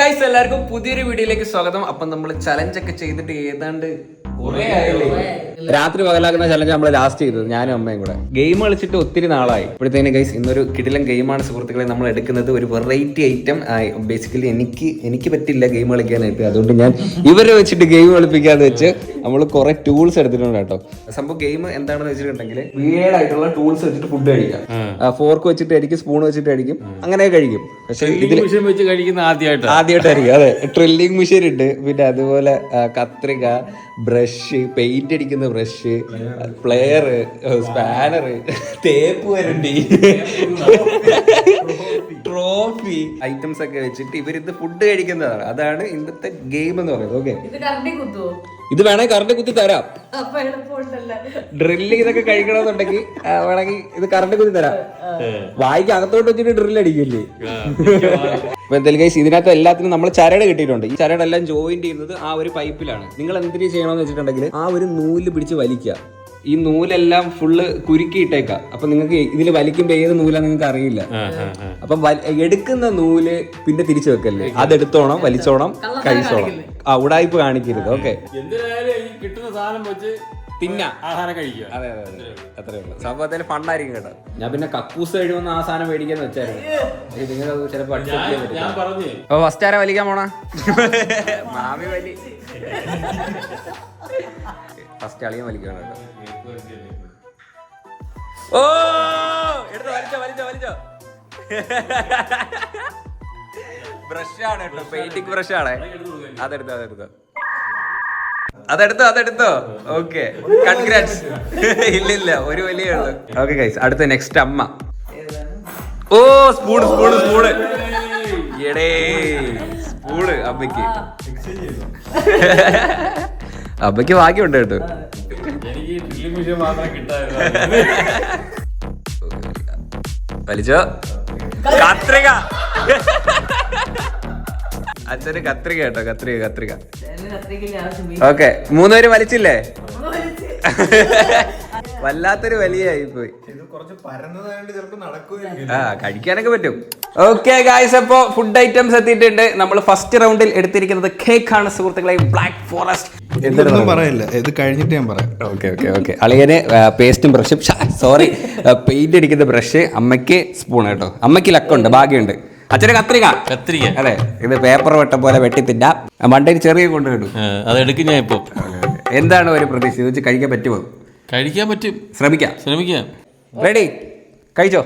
Guys, എല്ലാവർക്കും പുതിയൊരു വീഡിയോയിലേക്ക് സ്വാഗതം. അപ്പം നമ്മൾ ചലഞ്ച് ഒക്കെ ചെയ്തിട്ട് ഏതാണ്ട് രാത്രി പകലാക്കുന്ന ചലഞ്ച് നമ്മൾ ലാസ്റ്റ് ചെയ്തത് ഞാനും അമ്മയും കൂടെ. ഗെയിം കളിച്ചിട്ട് ഒത്തിരി നാളായി. ഇപ്പോഴത്തേന് ഗൈസ് ഇന്നൊരു കിടിലൻ ഗെയിമാണ് സുഹൃത്തുക്കളെ നമ്മൾ എടുക്കുന്നത്. ഒരു വെറൈറ്റി ഐറ്റം. ബേസിക്കലി എനിക്ക് പറ്റില്ല ഗെയിം കളിക്കാനായിട്ട്, അതുകൊണ്ട് ഞാൻ ഇവരെ വെച്ചിട്ട് ഗെയിം കളിപ്പിക്കാന്ന് വെച്ച് നമ്മൾ കുറെ ടൂൾസ് എടുത്തിട്ടുണ്ട് കേട്ടോ. സംഭവം ഗെയിം എന്താണെന്ന് വെച്ചിട്ടുണ്ടെങ്കിൽ വീഡ് ആയിട്ടുള്ള ടൂൾസ് വെച്ചിട്ട് ഫുഡ് കഴിക്കാം. ഫോർക്ക് വെച്ചിട്ട് അടിക്കും, സ്പൂൺ വെച്ചിട്ട് അടിക്കും, അങ്ങനെ കഴിക്കും. പക്ഷെ ഇതിൽ ആദ്യമായിട്ടായിരിക്കും. അതെ, ഡ്രില്ലിംഗ് മെഷീൻ ഉണ്ട്, പിന്നെ അതുപോലെ കത്രിക, ബ്രഷ്, പെയിന്റ് അടിക്കുന്ന ബ്രഷ്, പ്ലെയർ, സ്പാനർ, തേപ്പ് വരണ്ടി, ട്രോഫി ഐറ്റംസ് ഒക്കെ വെച്ചിട്ട് ഇവരിത് ഫുഡ് കഴിക്കുന്നതാണ്. അതാണ് ഇന്നത്തെ ഗെയിം എന്ന് പറയുന്നത്. ഓക്കെ, ഇത് വേണമെങ്കിൽ കറണ്ട് കുത്തി തരാം. ഡ്രില്ല് ഇതൊക്കെ കഴിക്കണമെന്നുണ്ടെങ്കിൽ വേണമെങ്കിൽ ഇത് കറണ്ട് കുത്തി തരാം. വായിക്ക് അകത്തോട്ട് വെച്ചിട്ട് ഡ്രില്ല് അടിക്കില്ലേ. അപ്പൊ എന്തായാലും ഗൈസ്, ഇതിനകത്ത് എല്ലാത്തിനും നമ്മൾ ചരട് കിട്ടിയിട്ടുണ്ട്. ഈ ചരടെല്ലാം ജോയിന്റ് ചെയ്യുന്നത് ആ ഒരു പൈപ്പിലാണ്. നിങ്ങൾ എന്തിനു ചെയ്യണമെന്ന് വെച്ചിട്ടുണ്ടെങ്കിൽ ആ ഒരു നൂല് പിടിച്ച് വലിക്കുക. ഈ നൂലെല്ലാം ഫുള്ള് കുരുക്കിയിട്ടേക്കാം. അപ്പൊ നിങ്ങൾക്ക് ഇതിൽ വലിക്കുമ്പോ ഏത് നൂലാന്ന് നിങ്ങൾക്ക് അറിയില്ല. അപ്പൊ എടുക്കുന്ന നൂല് പിന്നെ തിരിച്ചു വെക്കല്ലേ, അതെടുത്തോണം, വലിച്ചോണം, കഴിച്ചോണം. ഉടായ്പ കാണിക്കരുത്. ഓക്കെ, കിട്ടുന്ന സാധനം വെച്ച് പിന്നെ ആഹാരം കഴിക്കുക. അതെ, അത്രേ ഉള്ളൂ. സംഭവത്തിൽ ഫണ്ടായിരിക്കും കേട്ടോ. ഞാൻ പിന്നെ കക്കൂസ് കഴിയുമെന്ന് ആ സാധനം മേടിക്കാന്ന് വെച്ചായിരുന്നു. നിങ്ങൾ ചിലപ്പോ ഞാൻ പറഞ്ഞു. അപ്പൊ ഫസ്റ്റ് ആരാ വലിക്കാൻ പോണ? മാമി വലി. ഫസ്റ്റ് അളിയൻ വലിക്കണം കേട്ടോ. ഓ, എടുത്തോ, വലിച്ചോ. ബ്രഷാണ് കേട്ടോ, പെയിന്റിംഗ് ബ്രഷാണ്. അതെടുത്തോ. Okay, congrats. ഇല്ല, ഒരു വലിയ ഉള്ളു. ഓക്കെ ഗൈസ്, അടുത്ത നെക്സ്റ്റ് അമ്മ. ഓ, സ്പൂണ് എടേ, സ്പൂണ് അമ്മയ്ക്ക്. അമ്മയ്ക്ക് ഭാഗ്യമുണ്ട് കേട്ടോ. വലിച്ചോ. കത്രിക. അച്ഛന് കത്രിക കേട്ടോ, കത്രിക. ഓക്കെ, 3 പേര് വലിച്ചില്ലേ? വല്ലാത്തൊരു വലിയായി പോയി. കഴിക്കാനൊക്കെ പറ്റും. ഓക്കെ ഗായ്സ്, അപ്പോ ഫുഡ് ഐറ്റംസ് എത്തിയിട്ടുണ്ട്. നമ്മൾ ഫസ്റ്റ് റൗണ്ടിൽ എടുത്തിരിക്കുന്നത് കേക്ക് ആണ് സുഹൃത്തുക്കളെ, ബ്ലാക്ക് ഫോറസ്റ്റ്. എന്തൊന്നും പറയില്ല, ഇത് കഴിഞ്ഞിട്ട് ഞാൻ പറയാം. ഓക്കെ. അളിയന് പേസ്റ്റും ബ്രഷും, സോറി, പെയിന്റ് അടിക്കുന്ന ബ്രഷ്, അമ്മയ്ക്ക് സ്പൂൺ കേട്ടോ. അമ്മയ്ക്ക് ലക്കുണ്ട്, ഭാഗ്യമുണ്ട്. അച്ഛന് കത്രിക. അതെ, ഇത് പേപ്പർ വെട്ട പോലെ വെട്ടിത്തില്ല. മണ്ടയിൽ ചെറിയ കൊണ്ട് കിട്ടും. അതെടുക്കും ഞാൻ ഇപ്പൊ. എന്താണ് ഒരു പ്രതീക്ഷ? ഇത് വെച്ച് കഴിക്കാൻ പറ്റുമോ? കഴിക്കാൻ പറ്റും, ശ്രമിക്കാം. റെഡി, കഴിച്ചോ.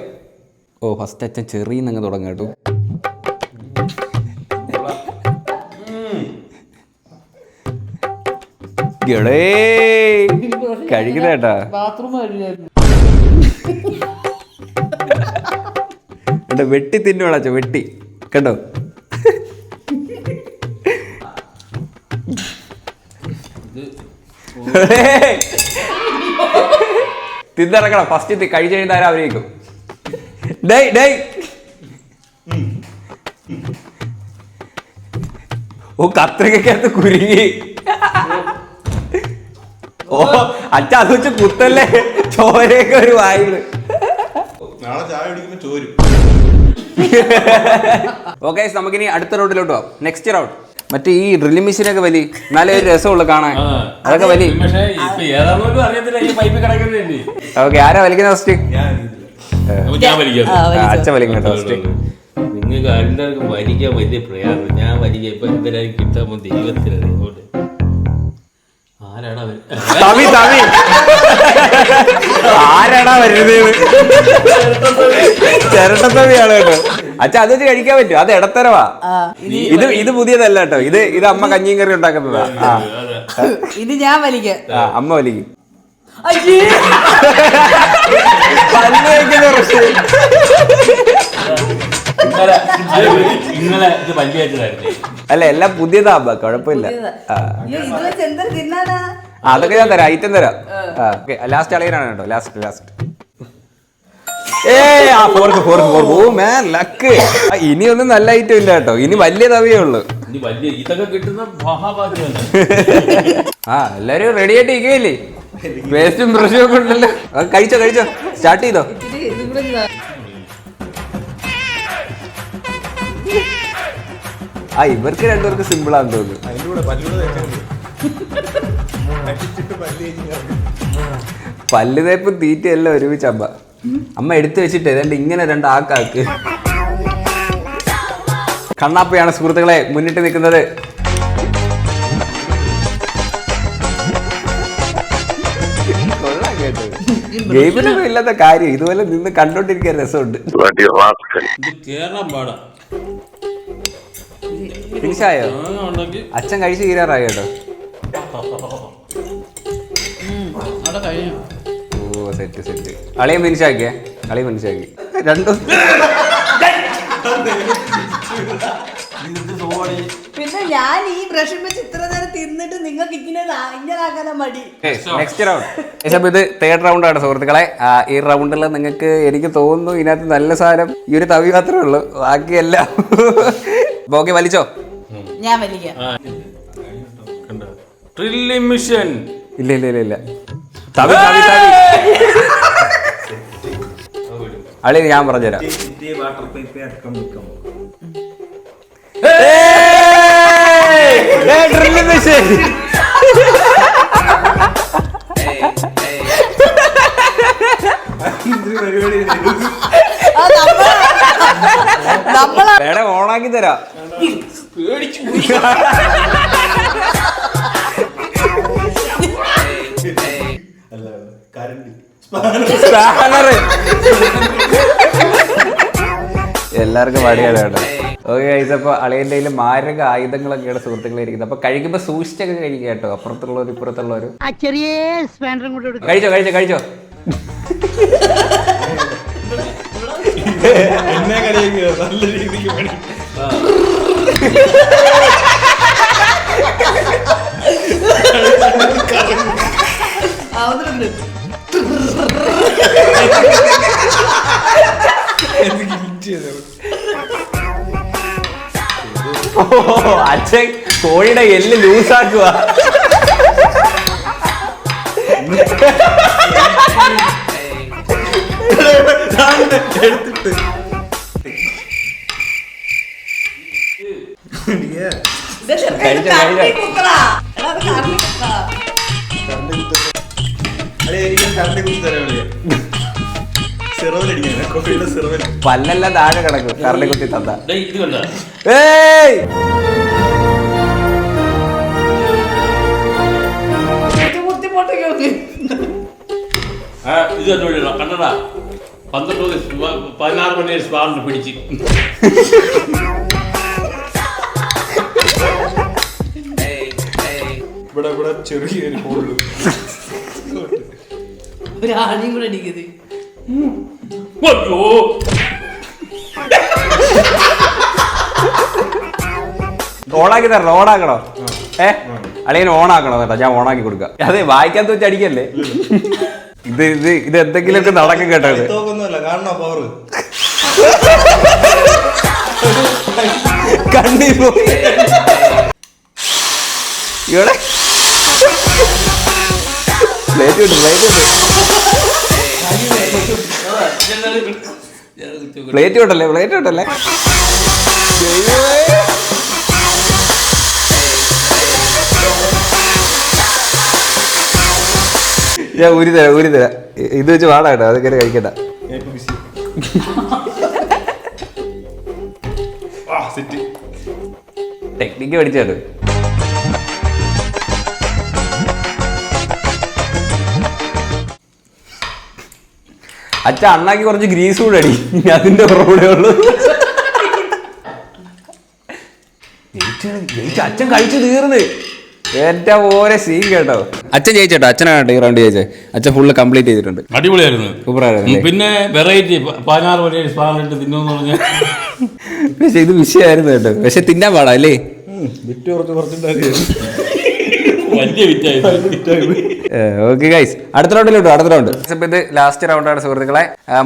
ഓ, ഫസ്റ്റ് അച്ഛൻ ചെറിയ തുടങ്ങ കേട്ടോ. കഴിക്കുന്ന കേട്ടാ. വെട്ടി തിന്നുവാളാച്ചോ, വെട്ടി കണ്ടോ. തിന്നിറക്കണം. ഫസ്റ്റ് കഴിച്ചു കഴിഞ്ഞാൽ അവരേക്കും. ഓ, കത്രികക്കകത്ത് കുരുങ്ങി. ഓ, അച്ഛ അത് വെച്ച് കുത്തല്ലേ, ചോരയൊക്കെ ഒരു വായില്. നാളെ ചായ കുടിക്കുമ്പോ ചോരും. ഓക്കെ, നമുക്കിനി അടുത്ത റൗണ്ടിലോട്ട് പോവാം. Next round. മറ്റേ ഈ ഡ്രില്ലിംഗ് മെഷീനൊക്കെ വലി, നല്ല ഒരു രസമുള്ള കാണാൻ. അതൊക്കെ വലി. ഓക്കെ, ആരാ വലിക്കുന്ന ഫസ്റ്റ്? അച്ഛൻ വലിക്കും കേട്ടോ ഫസ്റ്റ്. നിങ്ങൾക്ക് എല്ലാവർക്കും വലിക്കാൻ വലിയ പ്രയാസം. ഞാൻ വലിക്കാം. ഇപ്പൊ എന്തിനാലും കിട്ടാൻ ദൈവത്തിനാണ്. ആരാടാ വരുന്നത്? ചിരട്ടത്തവിയാണ് കേട്ടോ. അച്ഛ, അത് വെച്ച് കഴിക്കാൻ പറ്റും. അത് ഇടത്തരവാ. ഇത് പുതിയതല്ല കേട്ടോ. ഇത് അമ്മ കഞ്ഞിയും കറി ഉണ്ടാക്കുന്നതാ. ഇത് ഞാൻ വലിക്കാം. അമ്മ വലിക്കും. അല്ല, എല്ലാം പുതിയതാ അമ്മ, കുഴപ്പമില്ല. അതൊക്കെ ഞാൻ തരാം, ഐറ്റം തരാം. ലാസ്റ്റ് അളിയനാണ് കേട്ടോ. ലാസ്റ്റ്. ഇനിയൊന്നും നല്ല ഐറ്റം ഇല്ല കേട്ടോ. ഇനി വലിയ തവിയേ ഉള്ളു. എല്ലാരും റെഡി ആയിട്ട് ഇരിക്കുകയല്ലേ? വേസ്റ്റും ബ്രഷും ഒക്കെ ഉണ്ടല്ലോ. കഴിച്ചോ. സ്റ്റാർട്ട് ചെയ്തോ. ആ ഇവർക്ക് രണ്ടുപേർക്ക് സിമ്പിൾ ആണെന്ന് തോന്നുന്നു. അതിന്റെ കൂടെ പല്ലൂടെ തേച്ചിട്ട് പല്ല് തേച്ച് പല്ല് തേപ്പും തീറ്റയെല്ലാം ഒരുമിച്ച് അമ്മ എടുത്തു വെച്ചിട്ട് ഏതാണ്ട് ഇങ്ങനെ രണ്ടാക്കാക്ക്. കണ്ണാപ്പയാണ് സുഹൃത്തുക്കളെ മുന്നിട്ട് നിൽക്കുന്നത്. ഗെയിമിനൊന്നും ഇല്ലാത്ത കാര്യം ഇതുപോലെ നിന്ന് കണ്ടോണ്ടിരിക്കാൻ രസമുണ്ട്. ഇത് കേറാൻ പാടാ. ഫിനിഷായോ? അച്ഛൻ കഴിച്ച് തീരാറായി കേട്ടോ. അവിടെ കഴിഞ്ഞു. ഓ സെറ്റ്. അളിയൻ ഫിനിഷാക്കിയേ. അളിയൻ ഫിനിഷാക്കി രണ്ടും. പിന്നെ ഞാൻ ഈ ബ്രഷ് വെച്ച് ഇത്ര നേരം തിന്നിട്ട് നിങ്ങൾക്ക് ഇങ്ങനാക്കാനാ മടി. Next round. അപ്പൊ ഇത് തേർഡ് റൗണ്ടാണ് സുഹൃത്തുക്കളെ. ഈ റൗണ്ടിൽ നിങ്ങൾക്ക് എനിക്ക് തോന്നുന്നു ഇതിനകത്ത് നല്ല സാധനം ഈ ഒരു തവി മാത്രമേ ഉള്ളൂ, ബാക്കിയെല്ലാം ഓക്കെ. വലിച്ചോ? ഞാൻ വലിക്കാം. Drilling mission. ഇല്ല തവി. അളി ഞാൻ പറഞ്ഞുതരാം. Drilling machine. വേണേ ഓണാക്കി തരാം. എല്ലാവർക്കും മടിയാണ് കേട്ടോ. ഓക്കെ ഗൈസ്, അപ്പോൾ അളിയൻ്റെ കയ്യിൽ മാരക ആയുധങ്ങളൊക്കെയാണ് സുഹൃത്തുക്കളെ ഇരിക്കുന്നത്. അപ്പൊ കഴിക്കുമ്പോൾ സൂക്ഷിച്ചൊക്കെ കഴിക്കുക കേട്ടോ. അപ്പുറത്തുള്ളവരും ഇപ്പുറത്തുള്ളവരും. കഴിച്ചോ. എന്നെ കളിയൊക്കെ നല്ല രീതിക്ക് പണി. അച്ഛൻ കോഴിയുടെ എല്ല് ലൂസാക്കുക. എടുത്തിട്ട് പല്ലെല്ലാം താഴെ കിടക്കും കറളി കുത്തി തന്ന. ഇത് കണ്ട ഇത് കണ്ടോളില്ല കണ്ടടാ. 16 മണി സ്പാറിന് പിടിച്ച് ഇവിടെ ചെറിയൊരു ഹോള് ഒരു ആണിയും കൂടെ അടിക്കുന്നത്. ഓണാക്കി തരണം. ഓണാക്കണോ? അളിയൻ ഓണാക്കണോ കേട്ടോ? ഞാൻ ഓണാക്കി കൊടുക്കാം. അതെ വായിക്കാത്ത വെച്ച് അടിക്കല്ലേ. ഇത് എന്തെങ്കിലുമൊക്കെ നടക്കും കേട്ടോ. കാണണോ പവർ? കണ്ണി പോയി ഇവിടെ. പ്ലേറ്റ് വിട്ടല്ലേ. ഞാൻ ഊരി തരാം. ഇത് വെച്ച് വാടാ കേട്ടോ. അതൊക്കെ കഴിക്കണ്ട. ടെക്നിക്ക് പഠിച്ചാട്ടോ. അച്ഛൻ അണ്ണാക്കി കുറച്ച് ഗ്രീസ് കൂടെ അടി. അതിന്റെ കൂടെ ഉള്ളു. അച്ഛൻ കഴിച്ചു തീർന്ന്. ഏറ്റവും ഓരോ സീൻ കേട്ടോ. അച്ഛൻ ജയിച്ചോട്ടോ. അച്ഛനാണ് ഈ റൗണ്ട് ജയിച്ചത്. അച്ഛൻ ഫുള്ള് കംപ്ലീറ്റ് ചെയ്തിട്ടുണ്ട്. അടിപൊളിയായിരുന്നു. സൂപ്പറായിരുന്നു. പിന്നെ വെറൈറ്റി 16 മണി സ്പാറിട്ട് തിന്നോന്ന് പറഞ്ഞാൽ പക്ഷെ ഇത് വിഷയമായിരുന്നു കേട്ടോ. പക്ഷെ തിന്നാൻ പാടാ അല്ലേ? വിറ്റ് കുറച്ചുണ്ടായിരുന്നു. ഓക്കെ ഗൈസ്, അടുത്ത റൗണ്ട്. ഇത് ലാസ്റ്റ് റൗണ്ടാണ് സുഹൃത്തുക്കളെ.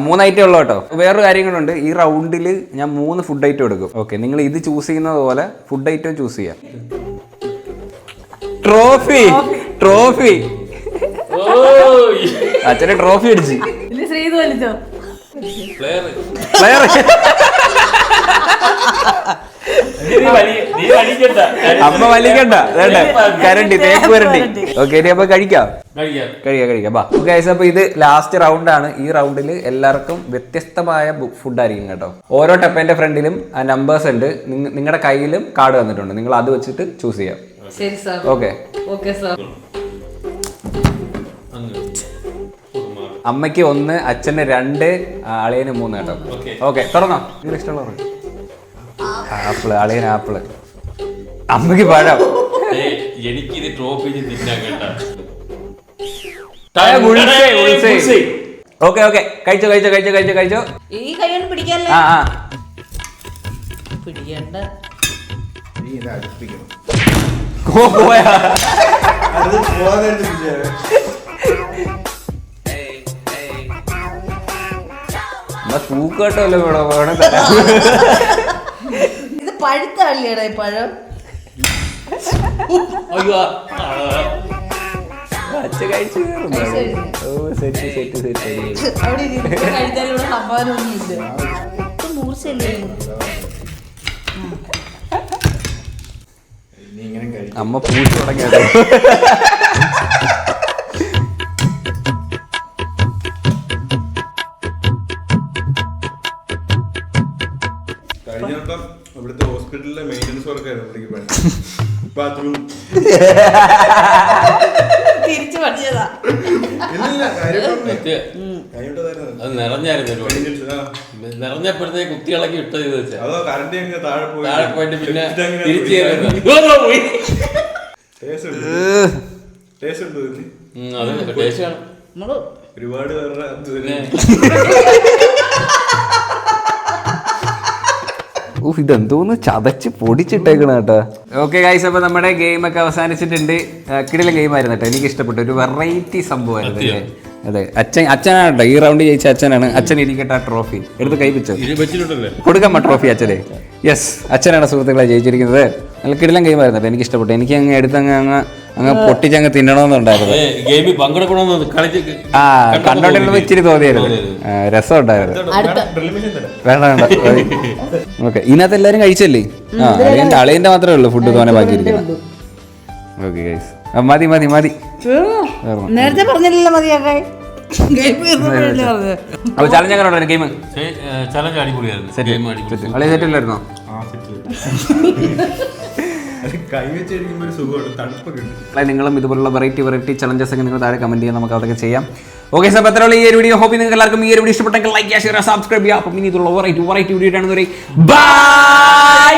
3 ഐറ്റം ഉള്ളു കേട്ടോ. വേറൊരു കാര്യങ്ങളുണ്ട്. ഈ റൗണ്ടിൽ ഞാൻ 3 ഫുഡ് ഐറ്റം എടുക്കും. ഓക്കെ, നിങ്ങൾ ഇത് ചൂസ് ചെയ്യുന്നത് പോലെ ഫുഡ് ഐറ്റം ചൂസ് ചെയ്യാം. ട്രോഫി അച്ഛനെ ട്രോഫി അടിച്ച് അമ്മ വലിക്കണ്ട കരണ്ടി തേക്ക് വരണ്ടി. ഓക്കെ ഇനി അപ്പൊ കഴിക്കാം. ബാ. ഓക്കെ അപ്പൊ ഇത് ലാസ്റ്റ് റൗണ്ട് ആണ്. ഈ റൗണ്ടിൽ എല്ലാവർക്കും വ്യത്യസ്തമായ ഫുഡ് ആയിരിക്കും കേട്ടോ. ഓരോ ടപ്പേന്റെ ഫ്രണ്ടിലും നമ്പേഴ്സ് ഉണ്ട്. നിങ്ങളുടെ കയ്യിലും കാർഡ് തന്നിട്ടുണ്ട്. നിങ്ങൾ അത് വെച്ചിട്ട് ചൂസ് ചെയ്യാം. ശരി സാർ. Okay sir. അമ്മയ്ക്ക് 1, അച്ഛന് 2, അളിയന് 3 കേട്ടോ. ഓക്കെ തുടങ്ങാം. നിങ്ങൾ ഇഷ്ടമുള്ള ആപ്പിള്. അളിയന് ആപ്പിള്, അമ്മയ്ക്ക് പഴം. എനിക്കിത് ട്രോഫി തിന്നാൻ കേട്ടോ. ഓക്കെ കഴിച്ചോ. ഈ കൈയ്യൊന്നും പിടിക്കാല്ലേ? പിടിക്കണ്ട. തൂക്കട്ടല്ലോ വേണം. ഇത് പഴുത്തള്ളിയടാ ഈ പഴം. അയ്യോ അച്ഛൻ കഴിച്ചു. അവിടെ കഴിച്ചാലുള്ള സംഭാവനൊന്നുമില്ല. മൂർച്ചയല്ലേ അമ്മ പൂച്ചു തുടങ്ങിയത്. കഴിഞ്ഞ വട്ടം ഇവിടുത്തെ ഹോസ്പിറ്റലിലെ മെയിൻ്റനൻസ് വർക്കായിരുന്നു. ബാത്റൂം തിരിച്ചു പഠിച്ചതാ. അത് നിറഞ്ഞായിരുന്നു. നിറഞ്ഞപ്പോഴത്തേക്ക് കുത്തിയിളക്കി ഇട്ടത് വെച്ചാൽ അതോ കറണ്ട് താഴെ താഴെ പോയിട്ട് പിന്നെ തിരിച്ചു ടേസ്റ്റ് ഉണ്ട്. അത് ടേസ്റ്റ് ആണ്. ഒരുപാട് പേരുടെ ഇതെന്തോന്ന് ചതച്ച് പൊടിച്ചിട്ടേക്കണ കേട്ടോ. ഓക്കെ ഗൈസ്, അപ്പൊ നമ്മുടെ ഗെയിം ഒക്കെ അവസാനിച്ചിട്ടുണ്ട്. കിടിലൻ ഗെയിം ആയിരുന്നു കേട്ടോ. എനിക്ക് ഇഷ്ടപ്പെട്ടു. ഒരു വെറൈറ്റി സംഭവമായിരുന്നു അല്ലേ? അതെ, അച്ഛനാണ് കേട്ടോ ഈ റൗണ്ട് ജയിച്ച അച്ഛനാണ്. അച്ഛൻ ഇരിക്കട്ടെ, ട്രോഫി എടുത്ത് കൈപ്പിച്ചോ. കൊടുക്കാം ട്രോഫി അച്ഛനെ. യെസ്, അച്ഛനാണ് സുഹൃത്തുക്കളെ ജയിച്ചിരിക്കുന്നത്. നല്ല കിടിലൻ ഗെയിം ആയിരുന്നു കേട്ടോ. എനിക്ക് ഇഷ്ടപ്പെട്ടു. എനിക്ക് അങ്ങ് എടുത്ത് അങ്ങ് പൊട്ടിച്ചങ്ങ് തിന്നണമെന്നുണ്ടായിരുന്നു. കണ്ടോണ്ടിരുന്നപ്പോ ഇച്ചിരി തോന്നിയായിരുന്നു. രസം ഉണ്ടായിരുന്നു. വേണ്ട. ഓക്കെ, ഇതിനകത്ത് എല്ലാരും കഴിച്ചല്ലേ? അളിയന്റെ മാത്രമേ ഉള്ളൂ ഫുഡ് തോനെ ബാക്കിയിരിക്കുന്നത്. ഓക്കെ ഗൈസ്, മതി നേരത്തെ പറഞ്ഞില്ലല്ലോ മതിയാക്കാൻ. അപ്പൊ ചലഞ്ച് എങ്ങനെ ഉണ്ടായിരുന്നു ഗെയിം? ചലഞ്ച് അടിപൊളിയായിരുന്നു. അളിയ സെറ്റില്ലായിരുന്നോ? നിങ്ങളും ഇതുപോലുള്ള വെറൈറ്റി ചലഞ്ചസ് ഒക്കെ നിങ്ങൾ താഴെ കമന്റ് ചെയ്യാൻ നമുക്ക് അതൊക്കെ ചെയ്യാം. ഓക്കെ സാർ, അത്രയുള്ള ഈ ഒരു വീഡിയോ. ഹോപ്പ് നിങ്ങൾക്ക് എല്ലാവർക്കും ഈ ഒരു വീഡിയോ ഇഷ്ടപ്പെട്ടെങ്കിൽ ലൈക്ക് ചെയ്യുക, ഷെയർ ചെയ്യുക, സബ്സ്ക്രൈബ് ചെയ്യുക. അപ്പം ഇനി ഇതുള്ള വെറൈറ്റി വീഡിയോ ആയിട്ടാണ്. ബൈ.